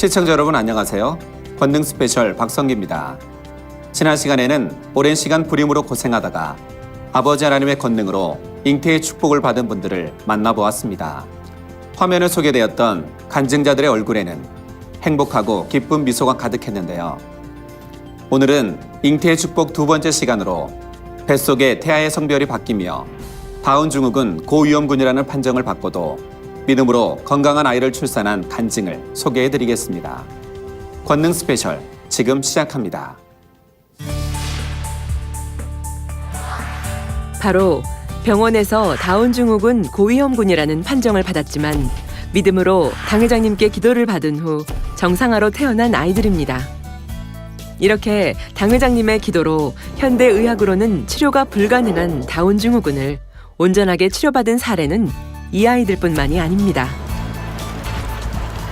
시청자 여러분 안녕하세요. 권능 스페셜 박성기입니다. 지난 시간에는 오랜 시간 불임으로 고생하다가 아버지 하나님의 권능으로 잉태의 축복을 받은 분들을 만나보았습니다. 화면에 소개되었던 간증자들의 얼굴에는 행복하고 기쁜 미소가 가득했는데요. 오늘은 잉태의 축복 두 번째 시간으로 뱃속의 태아의 성별이 바뀌며 다운 증후군 고위험군이라는 판정을 받고도 믿음으로 건강한 아이를 출산한 간증을 소개해드리겠습니다. 권능 스페셜 지금 시작합니다. 바로 병원에서 다운 증후군 고위험군이라는 판정을 받았지만 믿음으로 당 회장님께 기도를 받은 후 정상화로 태어난 아이들입니다. 이렇게 당 회장님의 기도로 현대의학으로는 치료가 불가능한 다운 증후군을 온전하게 치료받은 사례는 이 아이들뿐만이 아닙니다.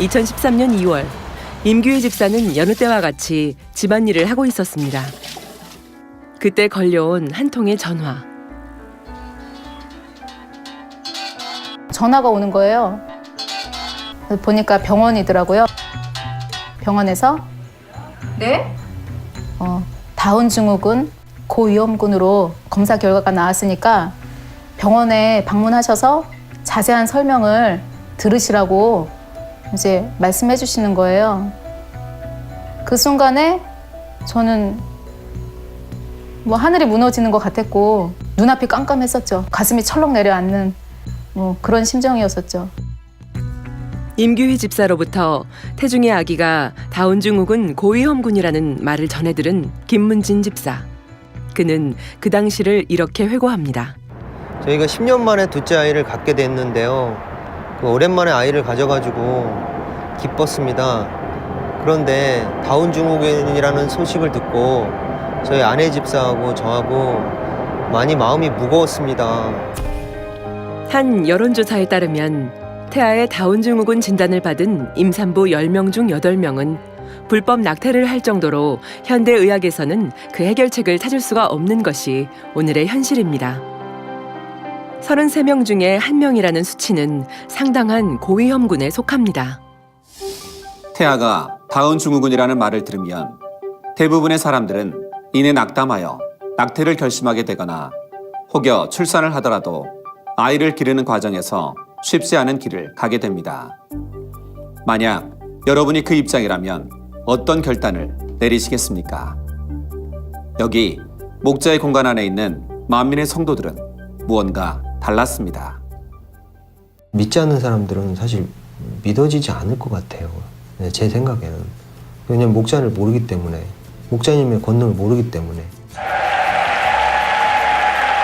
2013년 2월 임규희 집사는 여느 때와 같이 집안일을 하고 있었습니다. 그때 걸려온 한 통의 전화. 전화가 오는 거예요. 보니까 병원이더라고요. 병원에서 네? 다운 증후군 고위험군으로 검사 결과가 나왔으니까 병원에 방문하셔서 자세한 설명을 들으시라고 이제 말씀해 주시는 거예요. 그 순간에 저는 뭐 하늘이 무너지는 것 같았고 눈앞이 깜깜했었죠. 가슴이 철렁 내려앉는 그런 심정이었었죠. 임규희 집사로부터 태중의 아기가 다운 증후군 고위험군이라는 말을 전해들은 김문진 집사. 그는 그 당시를 이렇게 회고합니다. 저희가 10년 만에 둘째 아이를 갖게 됐는데요. 오랜만에 아이를 가져가지고 기뻤습니다. 그런데 다운 증후군이라는 소식을 듣고 저희 아내 집사하고 저하고 많이 마음이 무거웠습니다. 한 여론조사에 따르면 태아의 다운 증후군 진단을 받은 임산부 10명 중 8명은 불법 낙태를 할 정도로 현대의학에서는 그 해결책을 찾을 수가 없는 것이 오늘의 현실입니다. 33명 중에 1명이라는 수치는 상당한 고위험군에 속합니다. 태아가 다운 증후군이라는 말을 들으면 대부분의 사람들은 이내 낙담하여 낙태를 결심하게 되거나 혹여 출산을 하더라도 아이를 기르는 과정에서 쉽지 않은 길을 가게 됩니다. 만약 여러분이 그 입장이라면 어떤 결단을 내리시겠습니까? 여기 목자의 공간 안에 있는 만민의 성도들은 무언가 달랐습니다. 믿지 않는 사람들은 사실 믿어지지 않을 것 같아요. 제 생각에는. 왜냐면 목자를 모르기 때문에, 목자님의 권능을 모르기 때문에.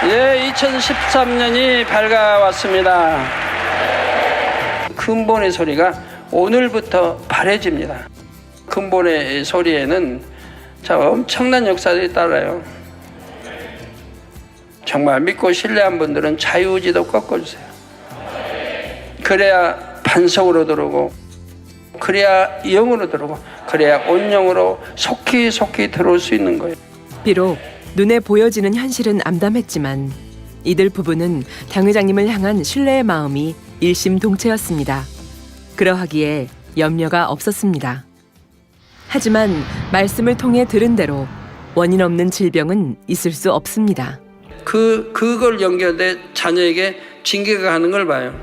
예, 2013년이 밝아왔습니다. 근본의 소리가 오늘부터 바래집니다. 근본의 소리에는 엄청난 역사들이 따라요. 정말 믿고 신뢰한 분들은 자유의지도 꺾어주세요. 그래야 반석으로 들어오고, 그래야 영으로 들어오고, 그래야 온영으로 속히 들어올 수 있는 거예요. 비록 눈에 보여지는 현실은 암담했지만 이들 부부는 당 회장님을 향한 신뢰의 마음이 일심동체였습니다. 그러하기에 염려가 없었습니다. 하지만 말씀을 통해 들은 대로 원인 없는 질병은 있을 수 없습니다. 그걸 연결돼 자녀에게 징계가 가는 걸 봐요.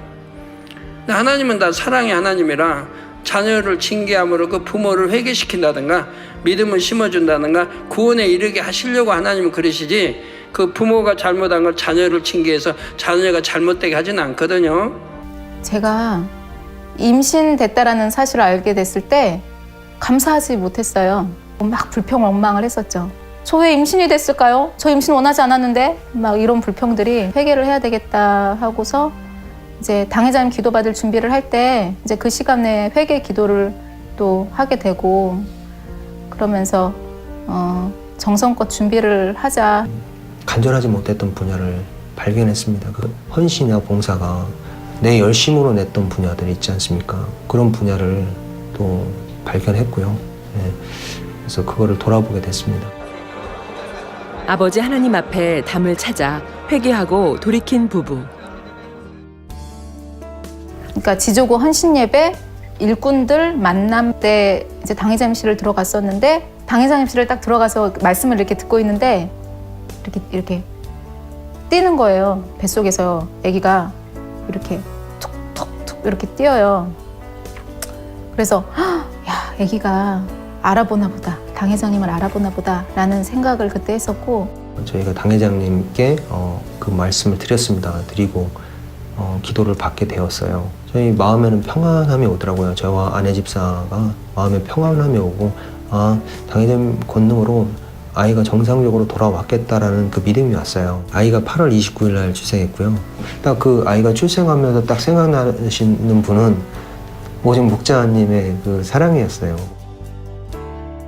하나님은 다 사랑의 하나님이라 자녀를 징계함으로 그 부모를 회개시킨다든가 믿음을 심어준다든가 구원에 이르게 하시려고 하나님은 그러시지, 그 부모가 잘못한 걸 자녀를 징계해서 자녀가 잘못되게 하지는 않거든요. 제가 임신됐다라는 사실을 알게 됐을 때 감사하지 못했어요. 막 불평원망을 했었죠. 저 왜 임신이 됐을까요? 저 임신 원하지 않았는데? 막 이런 불평들이 회개를 해야 되겠다 하고서 이제 당 회장님 기도받을 준비를 할 때 이제 그 시간 내에 회개 기도를 또 하게 되고, 그러면서 정성껏 준비를 하자. 간절하지 못했던 분야를 발견했습니다. 그 헌신이나 봉사가 내 열심으로 냈던 분야들이 있지 않습니까? 그런 분야를 또 발견했고요. 그래서 그거를 돌아보게 됐습니다. 아버지 하나님 앞에 담을 찾아 회개하고 돌이킨 부부. 그러니까 지조고 헌신 예배, 일꾼들 만남 때 이제 당회장실을 들어갔었는데 당회장실을 딱 들어가서 말씀을 이렇게 듣고 있는데 이렇게 뛰는 거예요. 뱃속에서 아기가 이렇게 툭툭툭 이렇게 뛰어요. 그래서 야, 아기가 알아보나 보다. 당회장님을 알아보나 보다라는 생각을 그때 했었고 저희가 당회장님께 그 말씀을 드리고 기도를 받게 되었어요. 저희 마음에는 평안함이 오더라고요. 저와 아내 집사가 마음에 평안함이 오고 당회장님 권능으로 아이가 정상적으로 돌아왔겠다라는 그 믿음이 왔어요. 아이가 8월 29일 날 출생했고요. 딱 그 아이가 출생하면서 딱 생각나시는 분은 오직 목자님의 그 사랑이었어요.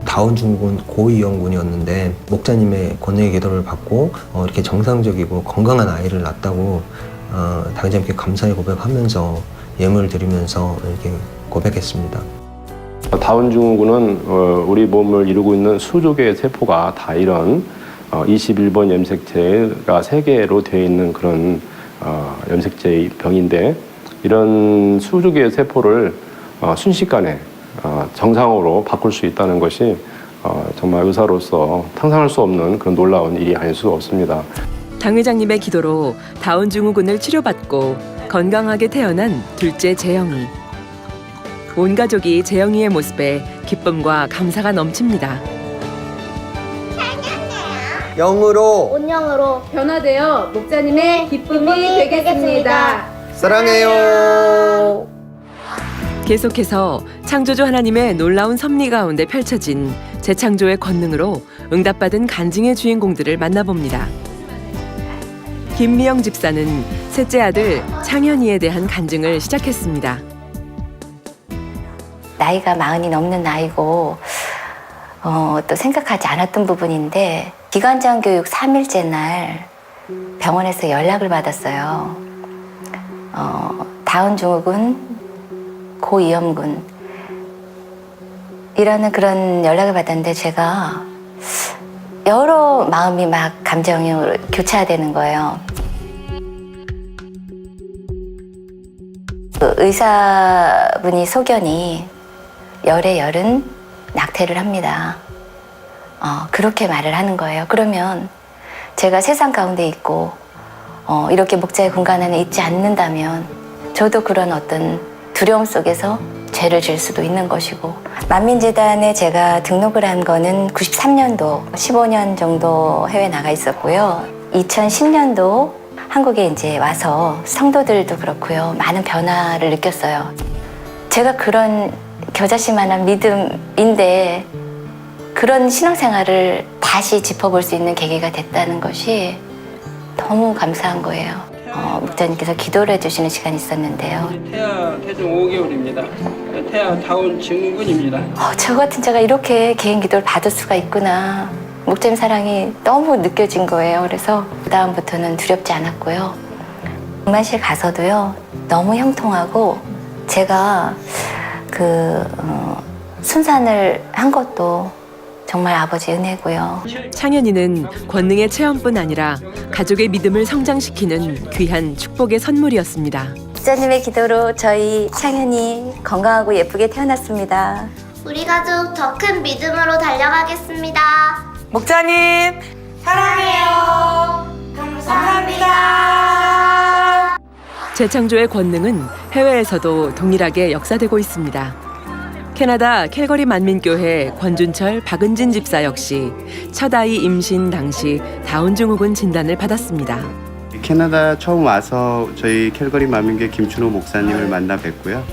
다운증후군 고위험군이었는데 목자님의 권능의 기도를 받고 이렇게 정상적이고 건강한 아이를 낳았다고 당회장님께 감사의 고백하면서 예물을 드리면서 이렇게 고백했습니다. 다운증후군은 우리 몸을 이루고 있는 수조 개의 세포가 다 이런 21번 염색체가 3개로 되어 있는 그런 염색체의 병인데 이런 수조 개의 세포를 순식간에 정상으로 바꿀 수 있다는 것이 정말 의사로서 상상할 수 없는 그런 놀라운 일이 아닐 수 없습니다. 당 회장님의 기도로 다운증후군을 치료받고 건강하게 태어난 둘째 재영이. 온 가족이 재영이의 모습에 기쁨과 감사가 넘칩니다. 영으로 온영으로 변화되어 목자님의 기쁨이 되겠습니다. 사랑해요. 계속해서 창조주 하나님의 놀라운 섭리 가운데 펼쳐진 재창조의 권능으로 응답받은 간증의 주인공들을 만나봅니다. 김미영 집사는 셋째 아들 창현이에 대한 간증을 시작했습니다. 나이가 40이 넘는 나이고 또 생각하지 않았던 부분인데 기관장 교육 3일째 날 병원에서 연락을 받았어요. 다운증후군 고위험군 이라는 그런 연락을 받았는데 제가 여러 마음이 막 감정이 교차되는 거예요. 그 의사분이 소견이 열에 열은 낙태를 합니다. 그렇게 말을 하는 거예요. 그러면 제가 세상 가운데 있고 이렇게 목자의 공간 안에 있지 않는다면 저도 그런 어떤 두려움 속에서 죄를 질 수도 있는 것이고 만민재단에 제가 등록을 한 거는 93년도 15년 정도 해외 나가 있었고요. 2010년도 한국에 이제 와서 성도들도 그렇고요. 많은 변화를 느꼈어요. 제가 그런 겨자씨만한 믿음인데 그런 신앙생활을 다시 짚어볼 수 있는 계기가 됐다는 것이 너무 감사한 거예요. 목자님께서 기도를 해주시는 시간이 있었는데요. 태아 태중 5개월입니다. 태아 다운 증후군입니다. 저 같은 제가 이렇게 개인 기도를 받을 수가 있구나. 목자님 사랑이 너무 느껴진 거예요. 그래서 그다음부터는 두렵지 않았고요. 분만실 가서도요. 너무 형통하고 제가 순산을 한 것도 정말 아버지 은혜고요. 창현이는 권능의 체험뿐 아니라 가족의 믿음을 성장시키는 귀한 축복의 선물이었습니다. 목자님의 기도로 저희 창현이 건강하고 예쁘게 태어났습니다. 우리 가족 더 큰 믿음으로 달려가겠습니다. 목자님 사랑해요. 감사합니다. 재창조의 권능은 해외에서도 동일하게 역사되고 있습니다. 캐나다 캘거리 만민교회 권준철 박은진 집사 역시 첫 아이 임신 당시 다운증후군 진단을 받았습니다. 캐나다 처음 와서 저희 캘거리 만민교회 김춘호 목사님을 만나 뵙고요.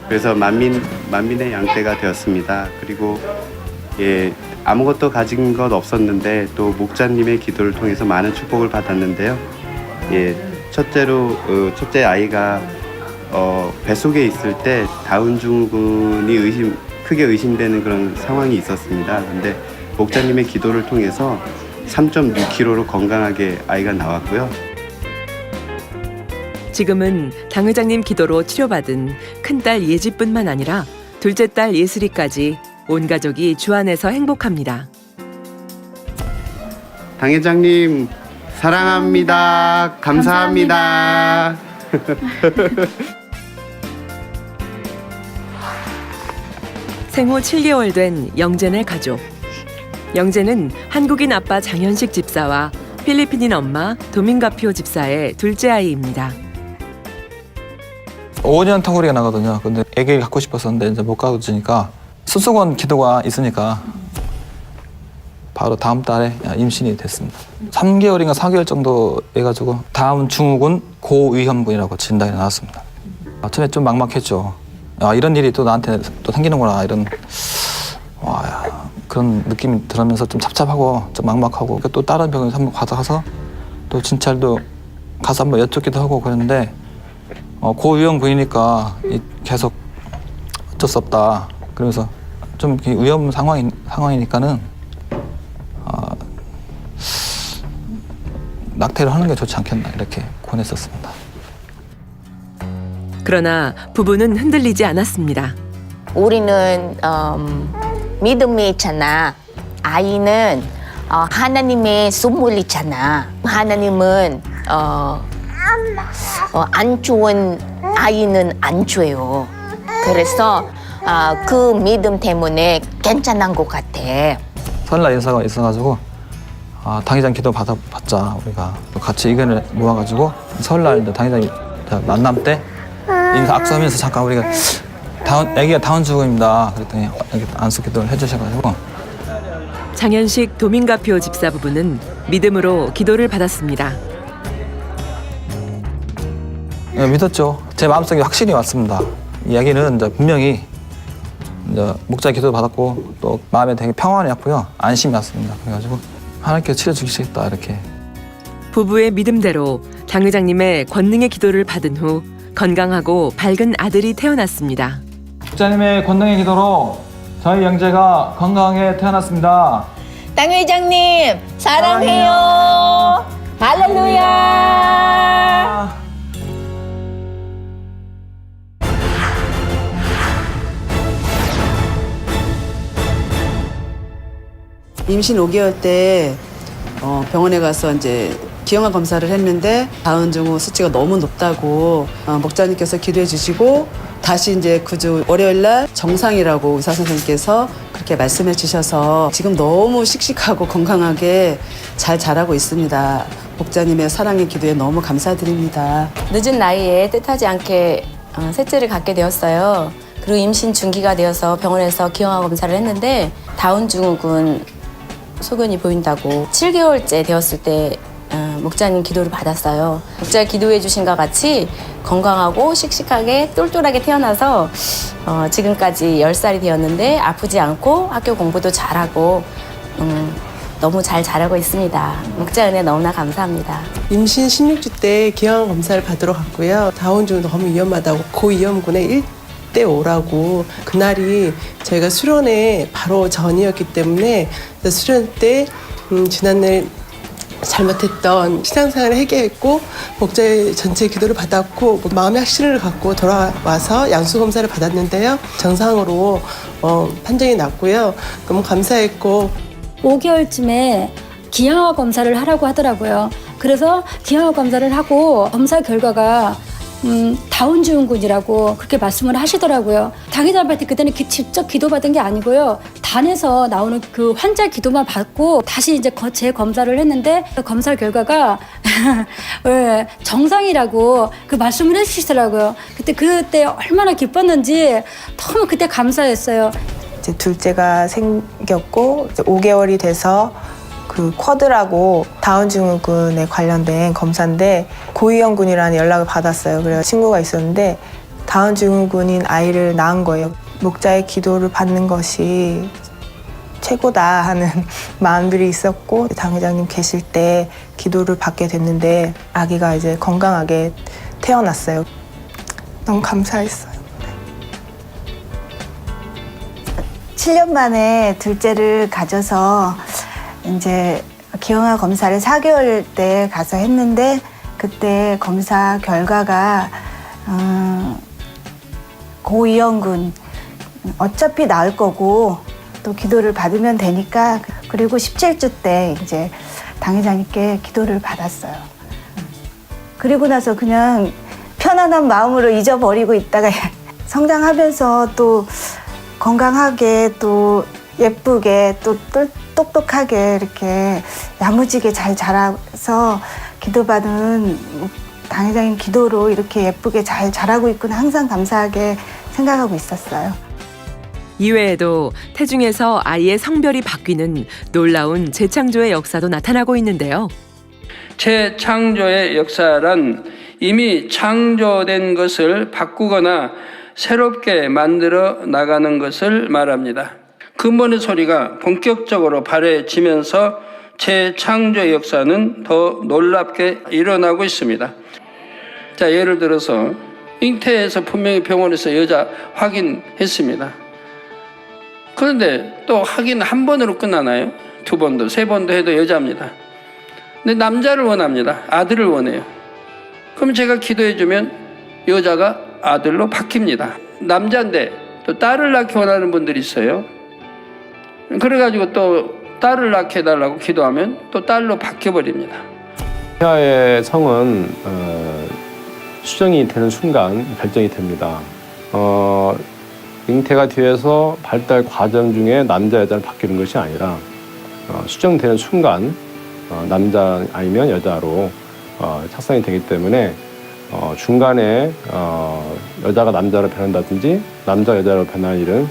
그래서 만민의 양떼가 되었습니다. 그리고 아무것도 가진 것 없었는데 또 목자님의 기도를 통해서 많은 축복을 받았는데요. 첫째 아이가 뱃속에 있을 때 다운증후군이 크게 의심되는 그런 상황이 있었습니다. 근데 목자님의 기도를 통해서 3.6kg로 건강하게 아이가 나왔고요. 지금은 당 회장님 기도로 치료받은 큰딸 예지뿐만 아니라 둘째 딸 예슬이까지 온 가족이 주 안에서 행복합니다. 당 회장님 사랑합니다. 감사합니다. 생후 7개월 된 영재네 가족. 영재는 한국인 아빠 장현식 집사와 필리핀인 엄마 도밍가피오 집사의 둘째 아이입니다. 5년 터울이가 나거든요. 근데 아기를 갖고 싶었었는데 이제 못 가져주니까 수술원 기도가 있으니까 바로 다음 달에 임신이 됐습니다. 3개월인가 4개월 정도 해가지고 다음 증후군 고위험군이라고 진단이 나왔습니다. 처음에 좀 막막했죠. 이런 일이 또 나한테 또 생기는구나 이런 그런 느낌이 들으면서 좀 답답하고 좀 막막하고 또 다른 병원에 한번 가서 또 진찰도 가서 한번 여쭙기도 하고 그랬는데 고위험군이니까 계속 어쩔 수 없다. 그러면서 좀 위험 상황이니까는 낙태를 하는 게 좋지 않겠나 이렇게 권했었습니다. 그러나 부부는 흔들리지 않았습니다. 우리는 믿음이 있잖아. 아이는 하나님의 선물이잖아. 하나님은 안 좋은 아이는 안 줘요. 그래서 그 믿음 때문에 괜찮은 것 같아. 설날 인사가 있어가지고 당회장 기도 받자 우리가 같이 의견을 모아가지고 설날 당회장 만남 때 인사 악수하면서 잠깐 우리가 아기가 다운 증후군입니다. 그랬더니 안수 기도를 해주셔가지고 장현식 도밍가피오 집사 부부는 믿음으로 기도를 받았습니다. 믿었죠. 제 마음속에 확신이 왔습니다. 이 아기는 이제 분명히 이제 목자 기도 받았고 또 마음에 되게 평안이 왔고요. 안심이 왔습니다. 그래가지고 하나님께서 치료주시겠다 이렇게. 부부의 믿음대로 장 회장님의 권능의 기도를 받은 후 건강하고 밝은 아들이 태어났습니다. 목자님의 권능의 기도로 저희 영재가 건강하게 태어났습니다. 당 회장님 사랑해요. 할렐루야. 임신 5개월 때 병원에 가서 이제 기형아 검사를 했는데 다운증후 수치가 너무 높다고 목자님께서 기도해 주시고 다시 이제 그 주 월요일 날 정상이라고 의사 선생님께서 그렇게 말씀해 주셔서 지금 너무 씩씩하고 건강하게 잘 자라고 있습니다. 목자님의 사랑의 기도에 너무 감사드립니다. 늦은 나이에 뜻하지 않게 셋째를 갖게 되었어요. 그리고 임신 중기가 되어서 병원에서 기형아 검사를 했는데 다운증후군 소견이 보인다고 7개월째 되었을 때 목자님 기도를 받았어요. 목자 기도해 주신 것 같이 건강하고 씩씩하게 똘똘하게 태어나서 지금까지 10살이 되었는데 아프지 않고 학교 공부도 잘하고 너무 잘 자라고 있습니다. 목자 은혜 너무나 감사합니다. 임신 16주 때 기형아 검사를 받으러 갔고요. 다운증후 너무 위험하다고 고위험군에 1대5라고 그날이 저희가 수련회 바로 전이었기 때문에 수련 때 지난날 잘못했던 신앙생활을 회개했고 목자의 전체 기도를 받았고 마음의 확신을 갖고 돌아와서 양수검사를 받았는데요. 정상으로 판정이 났고요. 너무 감사했고 5개월쯤에 기형아 검사를 하라고 하더라고요. 그래서 기형아 검사를 하고 검사 결과가 다운증후군이라고 그렇게 말씀을 하시더라고요. 당회장한테 그때는 직접 기도받은 게 아니고요. 단에서 나오는 그 환자 기도만 받고 다시 이제 재검사를 했는데 검사 결과가 정상이라고 그 말씀을 해주시더라고요. 그때 얼마나 기뻤는지 너무 그때 감사했어요. 이제 둘째가 생겼고 이제 5개월이 돼서 그 쿼드라고 다운증후군에 관련된 검사인데 고위험군이라는 연락을 받았어요. 그래서 친구가 있었는데 다운증후군인 아이를 낳은 거예요. 목자의 기도를 받는 것이 최고다 하는 마음들이 있었고 당 회장님 계실 때 기도를 받게 됐는데 아기가 이제 건강하게 태어났어요. 너무 감사했어요. 7년 만에 둘째를 가져서 이제 기형아 검사를 4개월 때 가서 했는데 그때 검사 결과가 고위험군 어차피 나을 거고 또 기도를 받으면 되니까 그리고 17주 때 이제 당회장님께 기도를 받았어요. 그리고 나서 그냥 편안한 마음으로 잊어버리고 있다가 성장하면서 또 건강하게 또 예쁘게 또 똑똑하게 이렇게 야무지게 잘 자라서 기도받은 당회장님 기도로 이렇게 예쁘게 잘 자라고 있구나 항상 감사하게 생각하고 있었어요. 이외에도 태중에서 아이의 성별이 바뀌는 놀라운 재창조의 역사도 나타나고 있는데요. 재창조의 역사란 이미 창조된 것을 바꾸거나 새롭게 만들어 나가는 것을 말합니다. 근본의 소리가 본격적으로 발해지면서 재창조의 역사는 더 놀랍게 일어나고 있습니다. 자, 예를 들어서 잉태에서 분명히 병원에서 여자 확인했습니다. 그런데 또 확인 한 번으로 끝나나요? 두 번도, 세 번도 해도 여자입니다. 근데 남자를 원합니다. 아들을 원해요. 그럼 제가 기도해주면 여자가 아들로 바뀝니다. 남자인데 또 딸을 낳기 원하는 분들이 있어요. 그래가지고 또 딸을 낳게 해달라고 기도하면 또 딸로 바뀌어버립니다. 태아의 성은 수정이 되는 순간 결정이 됩니다. 잉태가 뒤에서 발달 과정 중에 남자 여자로 바뀌는 것이 아니라 수정되는 순간 남자 아니면 여자로 착상이 되기 때문에 중간에 여자가 남자로 변한다든지 남자 여자로 변할 일은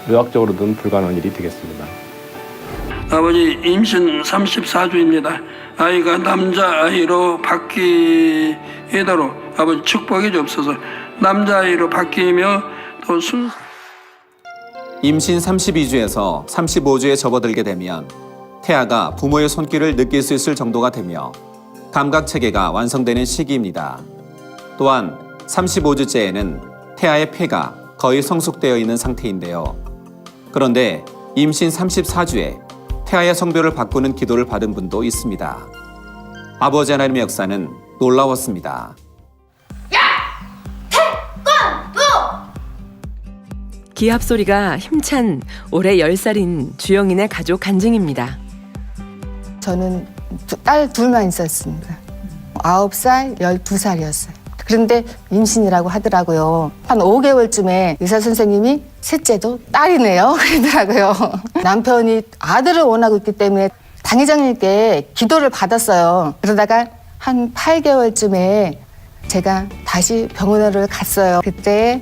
의학적으로는 불가능한 일이 되겠습니다. 아버지 임신 34주입니다. 아이가 남자아이로 바뀌도록 아버지 축복해 주옵소서. 남자아이로 바뀌며 또 임신 32주에서 35주에 접어들게 되면 태아가 부모의 손길을 느낄 수 있을 정도가 되며 감각 체계가 완성되는 시기입니다. 또한 35주째에는 태아의 폐가 거의 성숙되어 있는 상태인데요. 그런데 임신 34주에 태아의 성별을 바꾸는 기도를 받은 분도 있습니다. 아버지 하나님의 역사는 놀라웠습니다. 기합 소리가 힘찬 올해 10살인 주영인의 가족 간증입니다. 저는 딸 둘만 있었습니다. 9살, 12살이었어요. 그런데 임신이라고 하더라고요. 한 5개월쯤에 의사 선생님이 셋째도 딸이네요 그러더라고요. 남편이 아들을 원하고 있기 때문에 당회장님께 기도를 받았어요. 그러다가 한 8개월쯤에 제가 다시 병원을 갔어요. 그때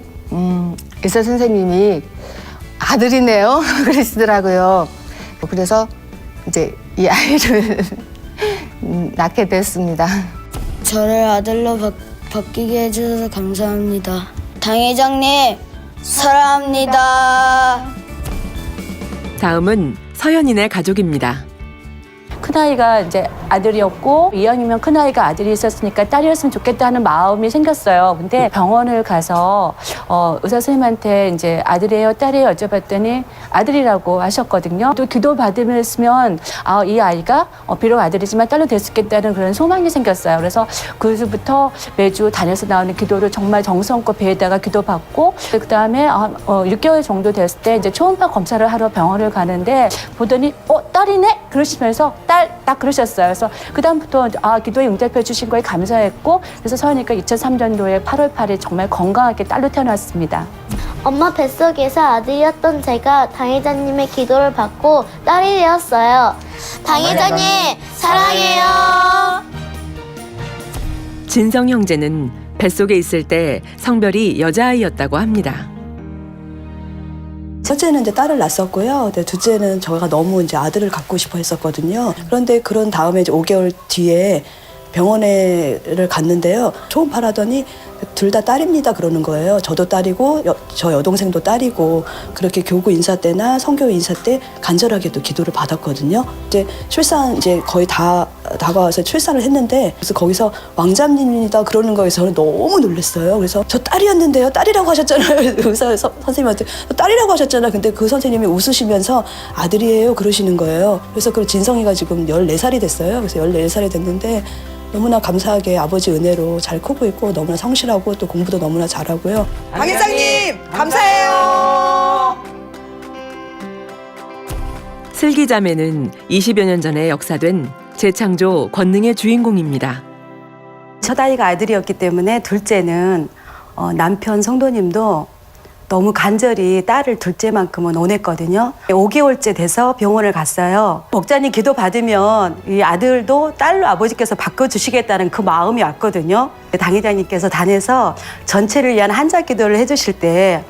의사 선생님이 아들이네요 그러시더라고요. 그래서 이제 이 아이를 낳게 됐습니다. 저를 아들로 바뀌게 해주셔서 감사합니다. 당회장님 사랑합니다. 다음은 서연인의 가족입니다. 큰아이가 이제 아들이었고 이왕이면 큰아이가 아들이 있었으니까 딸이었으면 좋겠다 하는 마음이 생겼어요. 근데 병원을 가서 의사 선생님한테 이제 아들이에요, 딸이에요 여쭤봤더니 아들이라고 하셨거든요. 또 기도 받으면 이 아이가 비록 아들이지만 딸로 될 수 있겠다는 그런 소망이 생겼어요. 그래서 그때부터 매주 단에서 나오는 기도를 정말 정성껏 배에다가 기도받고 그다음에 6개월 정도 됐을 때 이제 초음파 검사를 하러 병원을 가는데 보더니 딸이네? 그러시면서 딸 딱 그러셨어요. 그래서 그다음부터 기도에 응답해 주신 거에 감사했고 그래서 서연이가 2003년도에 8월 8일 정말 건강하게 딸로 태어났습니다. 엄마 뱃속에서 아들이었던 제가 당회장님의 기도를 받고 딸이 되었어요. 당회장님 사랑해요. 진성 형제는 뱃속에 있을 때 성별이 여자아이였다고 합니다. 첫째는 이제 딸을 낳았었고요. 근데 둘째는 저희가 너무 이제 아들을 갖고 싶어 했었거든요. 그런데 그런 다음에 이제 5개월 뒤에 병원에를 갔는데요. 초음파를 하더니 둘 다 딸입니다 그러는 거예요. 저도 딸이고 저 여동생도 딸이고 그렇게 교구 인사 때나 성교 인사 때 간절하게도 기도를 받았거든요. 이제 출산 이제 거의 다 다가와서 출산을 했는데 그래서 거기서 왕자님이다 그러는 거에 저는 너무 놀랐어요. 그래서 저 딸이었는데요. 딸이라고 하셨잖아요. 의사 선생님한테 딸이라고 하셨잖아요. 근데 그 선생님이 웃으시면서 아들이에요 그러시는 거예요. 그래서 그 진성이가 지금 14살이 됐어요. 그래서 14살이 됐는데 너무나 감사하게 아버지 은혜로 잘 크고 있고 너무나 성실하고 또 공부도 너무나 잘하고요. 당회장님 감사해요. 슬기자매는 20여 년 전에 역사된 재창조 권능의 주인공입니다. 첫 아이가 아들이었기 때문에 둘째는 남편 성도님도 너무 간절히 딸을 둘째만큼은 원했거든요. 5개월째 돼서 병원을 갔어요. 목자님 기도 받으면 이 아들도 딸로 아버지께서 바꿔주시겠다는 그 마음이 왔거든요. 당회장님께서 단에서 전체를 위한 한자 기도를 해주실 때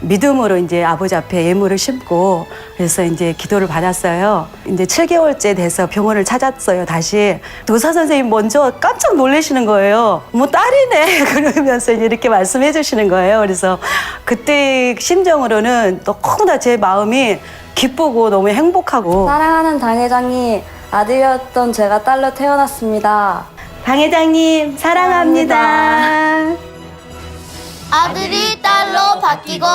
믿음으로 이제 아버지 앞에 예물을 심고 그래서 이제 기도를 받았어요. 이제 7개월째 돼서 병원을 찾았어요. 다시 의사 선생님 먼저 깜짝 놀라시는 거예요. 뭐 딸이네 그러면서 이렇게 말씀해 주시는 거예요. 그래서 그때 심정으로는 너무나 제 마음이 기쁘고 너무 행복하고 사랑하는 당회장님, 아들이었던 제가 딸로 태어났습니다. 당회장님 사랑합니다. 아들이 딸로 바뀌고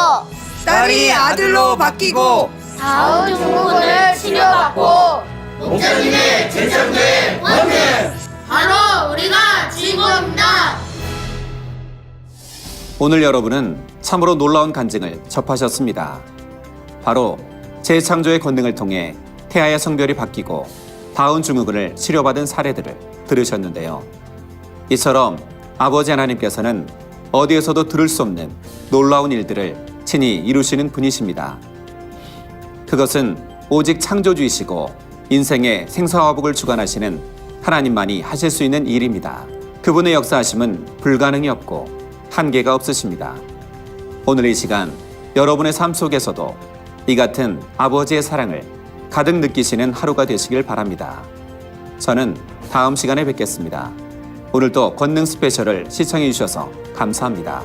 딸이 아들로 바뀌고 다운 증후군을 치료받고 목자님의 제창제 원능 바로 우리가 주인공입니다. 오늘 여러분은 참으로 놀라운 간증을 접하셨습니다. 바로 재창조의 권능을 통해 태아의 성별이 바뀌고 다운 증후군을 치료받은 사례들을 들으셨는데요. 이처럼 아버지 하나님께서는 어디에서도 들을 수 없는 놀라운 일들을 친히 이루시는 분이십니다. 그것은 오직 창조주이시고 인생의 생사화복을 주관하시는 하나님만이 하실 수 있는 일입니다. 그분의 역사하심은 불가능이 없고 한계가 없으십니다. 오늘 이 시간 여러분의 삶 속에서도 이 같은 아버지의 사랑을 가득 느끼시는 하루가 되시길 바랍니다. 저는 다음 시간에 뵙겠습니다. 오늘도 권능 스페셜을 시청해 주셔서 감사합니다.